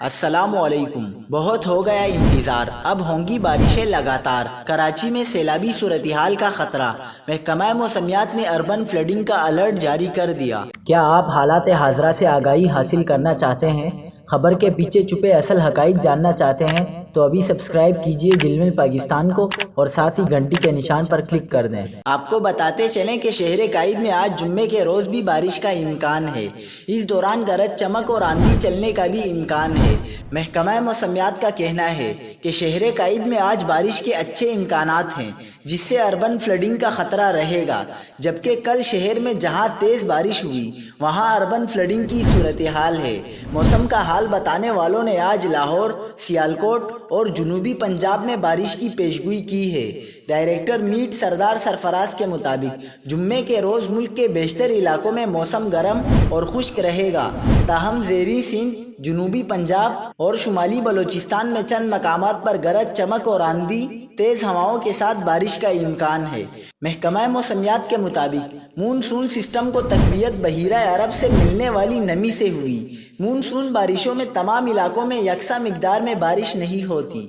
السلام علیکم۔ بہت ہو گیا انتظار، اب ہوں گی بارشیں لگاتار۔ کراچی میں سیلابی صورتحال کا خطرہ، محکمہ موسمیات نے اربن فلڈنگ کا الرٹ جاری کر دیا۔ کیا آپ حالات حاضرہ سے آگاہی حاصل کرنا چاہتے ہیں؟ خبر کے پیچھے چھپے اصل حقائق جاننا چاہتے ہیں تو ابھی سبسکرائب کیجئے جلمل پاکستان کو اور ساتھ ہی گھنٹی کے نشان پر کلک کر دیں۔ آپ کو بتاتے چلیں کہ شہر قائد میں آج جمعے کے روز بھی بارش کا امکان ہے۔ اس دوران گرج چمک اور آندھی چلنے کا بھی امکان ہے۔ محکمہ موسمیات کا کہنا ہے کہ شہر قائد میں آج بارش کے اچھے امکانات ہیں، جس سے اربن فلڈنگ کا خطرہ رہے گا، جبکہ کل شہر میں جہاں تیز بارش ہوئی وہاں اربن فلڈنگ کی صورتحال ہے۔ موسم کا حال بتانے والوں نے آج لاہور، سیالکوٹ اور جنوبی پنجاب میں بارش کی پیشگوئی کی ہے۔ ڈائریکٹر میٹ سردار سرفراز کے مطابق جمعے کے روز ملک کے بیشتر علاقوں میں موسم گرم اور خشک رہے گا، تاہم زیریں سندھ، جنوبی پنجاب اور شمالی بلوچستان میں چند مقامات پر گرج چمک اور آندھی تیز ہواؤں کے ساتھ بارش کا امکان ہے۔ محکمہ موسمیات کے مطابق مون سون سسٹم کو تقویت بحیرہ عرب سے ملنے والی نمی سے ہوئی۔ مون سون بارشوں میں تمام علاقوں میں یکساں مقدار میں بارش نہیں ہوتی۔